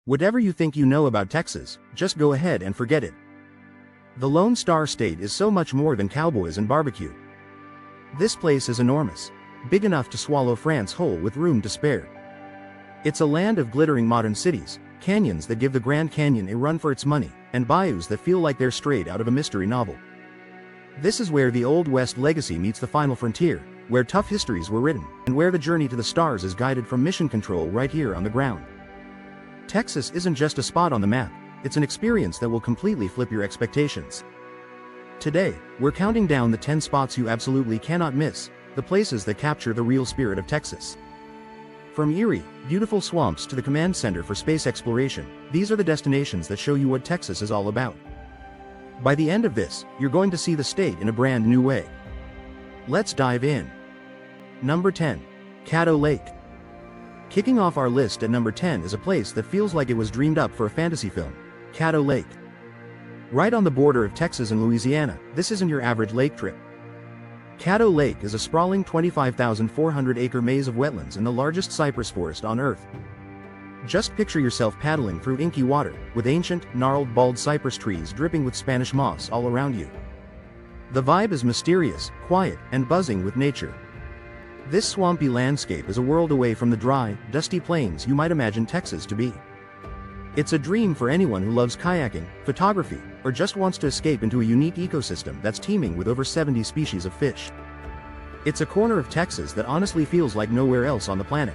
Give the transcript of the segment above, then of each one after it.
Whatever you think you know about Texas, just go ahead and forget it. The Lone Star State is so much more than cowboys and barbecue. This place is enormous, big enough to swallow France whole with room to spare. It's a land of glittering modern cities, canyons that give the Grand Canyon a run for its money, and bayous that feel like they're straight out of a mystery novel. This is where the Old West legacy meets the final frontier, where tough histories were written, and where the journey to the stars is guided from mission control right here on the ground. Texas isn't just a spot on the map, it's an experience that will completely flip your expectations. Today, we're counting down the 10 spots you absolutely cannot miss, the places that capture the real spirit of Texas. From eerie, beautiful swamps to the command center for space exploration, these are the destinations that show you what Texas is all about. By the end of this, you're going to see the state in a brand new way. Let's dive in. Number 10. Caddo Lake. Kicking off our list at number 10 is a place that feels like it was dreamed up for a fantasy film, Caddo Lake. Right on the border of Texas and Louisiana, this isn't your average lake trip. Caddo Lake is a sprawling 25,400-acre maze of wetlands and the largest cypress forest on Earth. Just picture yourself paddling through inky water, with ancient, gnarled bald cypress trees dripping with Spanish moss all around you. The vibe is mysterious, quiet, and buzzing with nature. This swampy landscape is a world away from the dry, dusty plains you might imagine Texas to be. It's a dream for anyone who loves kayaking, photography, or just wants to escape into a unique ecosystem that's teeming with over 70 species of fish. It's a corner of Texas that honestly feels like nowhere else on the planet.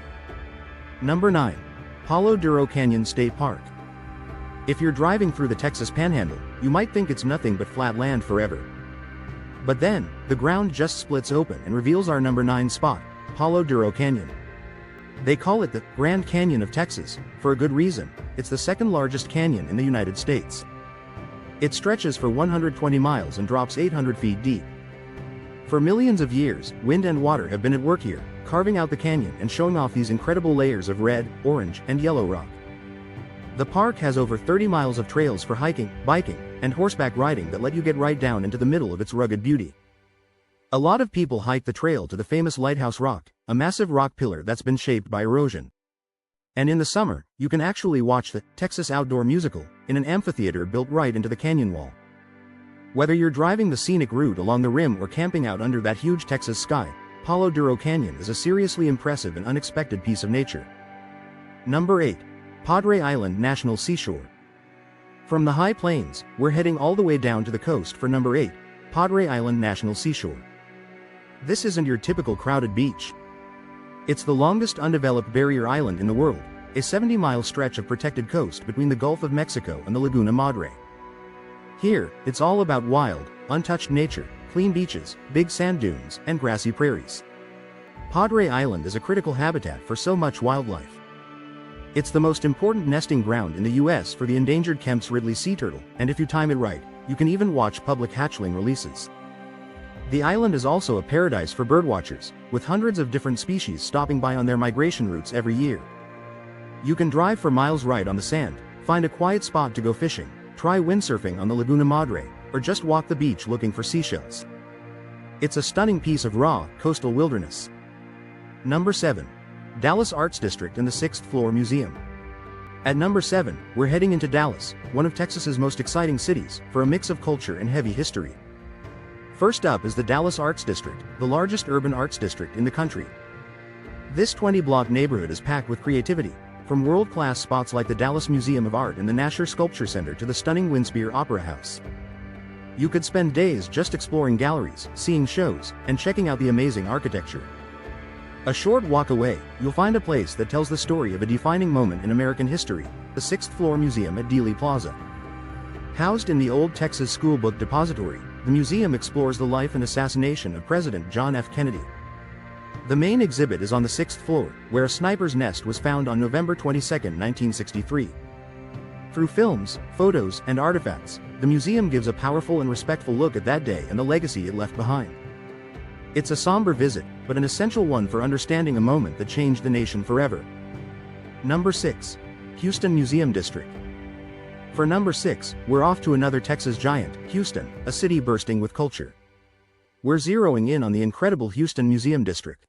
Number 9. Palo Duro Canyon State Park. If you're driving through the Texas Panhandle, you might think it's nothing but flat land forever. But then, the ground just splits open and reveals our number 9 spot, Palo Duro Canyon. They call it the Grand Canyon of Texas, for a good reason. It's the second largest canyon in the United States. It stretches for 120 miles and drops 800 feet deep. For millions of years, wind and water have been at work here, carving out the canyon and showing off these incredible layers of red, orange, and yellow rock. The park has over 30 miles of trails for hiking, biking, and horseback riding that let you get right down into the middle of its rugged beauty. A lot of people hike the trail to the famous Lighthouse Rock, a massive rock pillar that's been shaped by erosion. And in the summer, you can actually watch the Texas Outdoor Musical in an amphitheater built right into the canyon wall. Whether you're driving the scenic route along the rim or camping out under that huge Texas sky, Palo Duro Canyon is a seriously impressive and unexpected piece of nature. Number 8. Padre Island National Seashore. From the high plains, we're heading all the way down to the coast for number 8, Padre Island National Seashore. This isn't your typical crowded beach. It's the longest undeveloped barrier island in the world, a 70-mile stretch of protected coast between the Gulf of Mexico and the Laguna Madre. Here, it's all about wild, untouched nature, clean beaches, big sand dunes, and grassy prairies. Padre Island is a critical habitat for so much wildlife. It's the most important nesting ground in the U.S. for the endangered Kemp's Ridley sea turtle, and if you time it right, you can even watch public hatchling releases. The island is also a paradise for birdwatchers, with hundreds of different species stopping by on their migration routes every year. You can drive for miles right on the sand, find a quiet spot to go fishing, try windsurfing on the Laguna Madre, or just walk the beach looking for seashells. It's a stunning piece of raw, coastal wilderness. Number 7. Dallas Arts District and the 6th Floor Museum. At number 7, we're heading into Dallas, one of Texas's most exciting cities, for a mix of culture and heavy history. First up is the Dallas Arts District, the largest urban arts district in the country. This 20-block neighborhood is packed with creativity, from world-class spots like the Dallas Museum of Art and the Nasher Sculpture Center to the stunning Winspear Opera House. You could spend days just exploring galleries, seeing shows, and checking out the amazing architecture. A short walk away, you'll find a place that tells the story of a defining moment in American history, the 6th Floor Museum at Dealey Plaza. Housed in the old Texas School Book Depository, the museum explores the life and assassination of President John F. Kennedy. The main exhibit is on the 6th floor, where a sniper's nest was found on November 22, 1963. Through films, photos, and artifacts, the museum gives a powerful and respectful look at that day and the legacy it left behind. It's a somber visit, but an essential one for understanding a moment that changed the nation forever. Number 6. Houston Museum District. For number 6, we're off to another Texas giant, Houston, a city bursting with culture. We're zeroing in on the incredible Houston Museum District.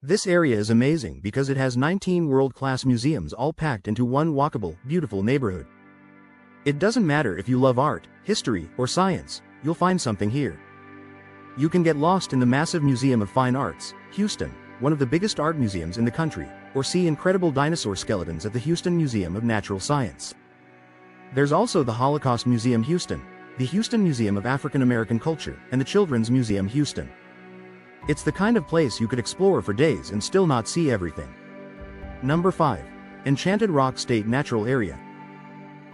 This area is amazing because it has 19 world-class museums all packed into one walkable, beautiful neighborhood. It doesn't matter if you love art, history, or science, you'll find something here. You can get lost in the massive Museum of Fine Arts, Houston, one of the biggest art museums in the country, or see incredible dinosaur skeletons at the Houston Museum of Natural Science. There's also the Holocaust Museum Houston, the Houston Museum of African American Culture, and the Children's Museum Houston. It's the kind of place you could explore for days and still not see everything. Number 5. Enchanted Rock State Natural Area.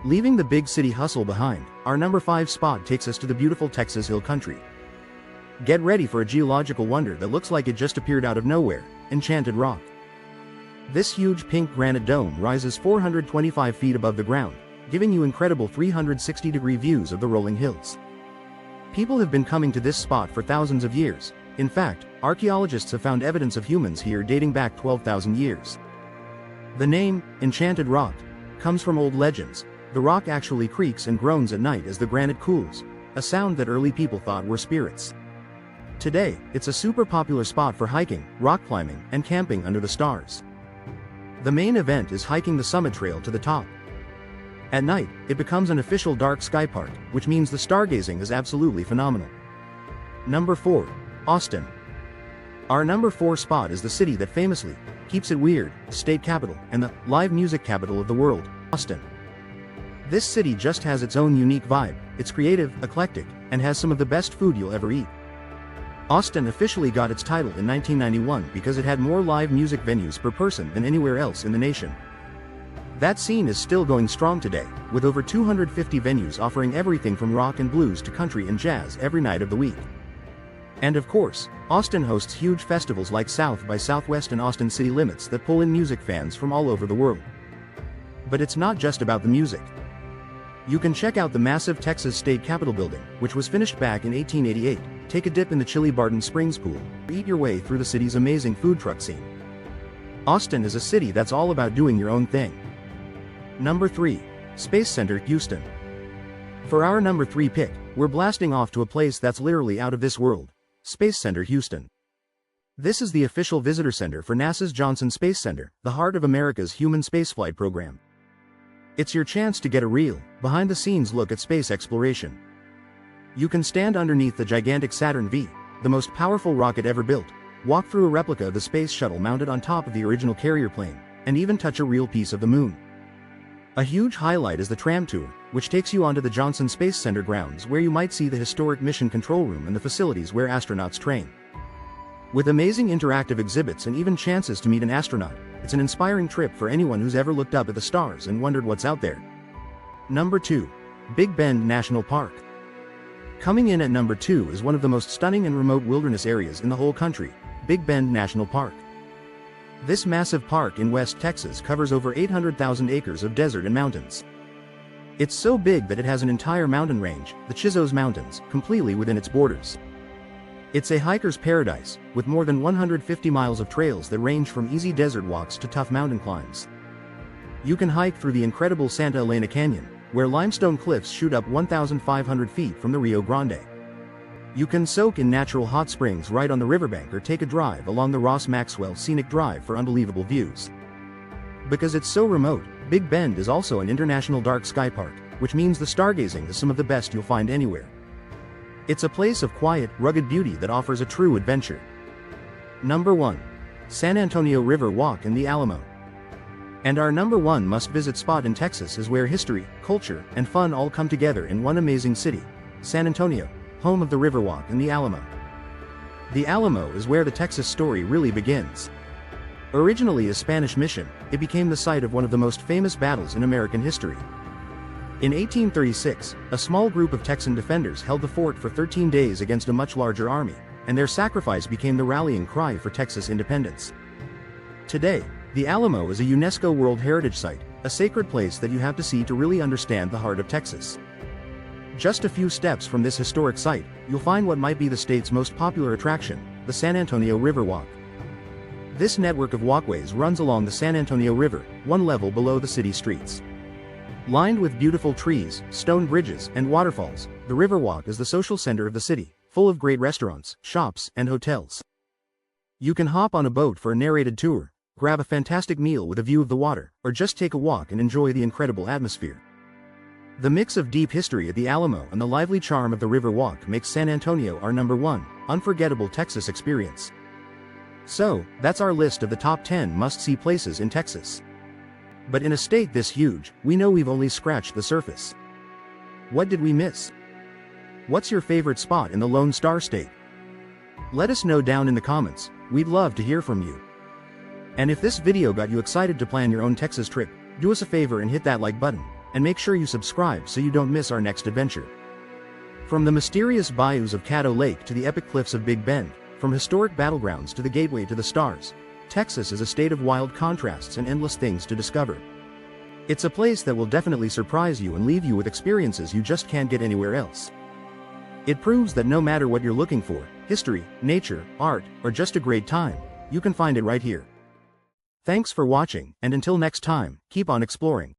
Leaving the big city hustle behind, our number 5 spot takes us to the beautiful Texas Hill Country. Get ready for a geological wonder that looks like it just appeared out of nowhere, Enchanted Rock. This huge pink granite dome rises 425 feet above the ground, giving you incredible 360-degree views of the rolling hills. People have been coming to this spot for thousands of years. In fact, archaeologists have found evidence of humans here dating back 12,000 years. The name, Enchanted Rock, comes from old legends. The rock actually creaks and groans at night as the granite cools, a sound that early people thought were spirits. Today, it's a super popular spot for hiking, rock climbing, and camping under the stars. The main event is hiking the summit trail to the top. At night, it becomes an official dark sky park, which means the stargazing is absolutely phenomenal. Number 4. Austin. Our number 4 spot is the city that famously keeps it weird, state capital, and the live music capital of the world, Austin. This city just has its own unique vibe. It's creative, eclectic, and has some of the best food you'll ever eat. Austin officially got its title in 1991 because it had more live music venues per person than anywhere else in the nation. That scene is still going strong today, with over 250 venues offering everything from rock and blues to country and jazz every night of the week. And of course, Austin hosts huge festivals like South by Southwest and Austin City Limits that pull in music fans from all over the world. But it's not just about the music. You can check out the massive Texas State Capitol building, which was finished back in 1888, take a dip in the chilly Barton Springs pool, or eat your way through the city's amazing food truck scene. Austin is a city that's all about doing your own thing. Number 3. Space Center, Houston. For our number 3 pick, we're blasting off to a place that's literally out of this world, Space Center, Houston. This is the official visitor center for NASA's Johnson Space Center, the heart of America's human spaceflight program. It's your chance to get a real, behind-the-scenes look at space exploration. You can stand underneath the gigantic Saturn V, the most powerful rocket ever built, walk through a replica of the space shuttle mounted on top of the original carrier plane, and even touch a real piece of the moon. A huge highlight is the tram tour, which takes you onto the Johnson Space Center grounds where you might see the historic mission control room and the facilities where astronauts train. With amazing interactive exhibits and even chances to meet an astronaut, it's an inspiring trip for anyone who's ever looked up at the stars and wondered what's out there. Number 2. Big Bend National Park. Coming in at number 2 is one of the most stunning and remote wilderness areas in the whole country, Big Bend National Park. This massive park in West Texas covers over 800,000 acres of desert and mountains. It's so big that it has an entire mountain range, the Chizos Mountains, completely within its borders. It's a hiker's paradise, with more than 150 miles of trails that range from easy desert walks to tough mountain climbs. You can hike through the incredible Santa Elena Canyon, where limestone cliffs shoot up 1,500 feet from the Rio Grande. You can soak in natural hot springs right on the riverbank or take a drive along the Ross Maxwell Scenic Drive for unbelievable views. Because it's so remote, Big Bend is also an international dark sky park, which means the stargazing is some of the best you'll find anywhere. It's a place of quiet, rugged beauty that offers a true adventure. Number 1. San Antonio Riverwalk in the Alamo. And our number 1 must-visit spot in Texas is where history, culture, and fun all come together in one amazing city, San Antonio, home of the Riverwalk and the Alamo. The Alamo is where the Texas story really begins. Originally a Spanish mission, it became the site of one of the most famous battles in American history. In 1836, a small group of Texan defenders held the fort for 13 days against a much larger army, and their sacrifice became the rallying cry for Texas independence. Today, the Alamo is a UNESCO World Heritage Site, a sacred place that you have to see to really understand the heart of Texas. Just a few steps from this historic site, you'll find what might be the state's most popular attraction, the San Antonio Riverwalk. This network of walkways runs along the San Antonio River, one level below the city streets. Lined with beautiful trees, stone bridges, and waterfalls, the Riverwalk is the social center of the city, full of great restaurants, shops, and hotels. You can hop on a boat for a narrated tour, grab a fantastic meal with a view of the water, or just take a walk and enjoy the incredible atmosphere. The mix of deep history at the Alamo and the lively charm of the Riverwalk makes San Antonio our #1 unforgettable Texas experience. So, that's our list of the top 10 must-see places in Texas. But in a state this huge, we know we've only scratched the surface. What did we miss? What's your favorite spot in the Lone Star State? Let us know down in the comments, we'd love to hear from you. And if this video got you excited to plan your own Texas trip, do us a favor and hit that like button, and make sure you subscribe so you don't miss our next adventure. From the mysterious bayous of Caddo Lake to the epic cliffs of Big Bend, from historic battlegrounds to the gateway to the stars, Texas is a state of wild contrasts and endless things to discover. It's a place that will definitely surprise you and leave you with experiences you just can't get anywhere else. It proves that no matter what you're looking for, history, nature, art, or just a great time, you can find it right here. Thanks for watching, and until next time, keep on exploring.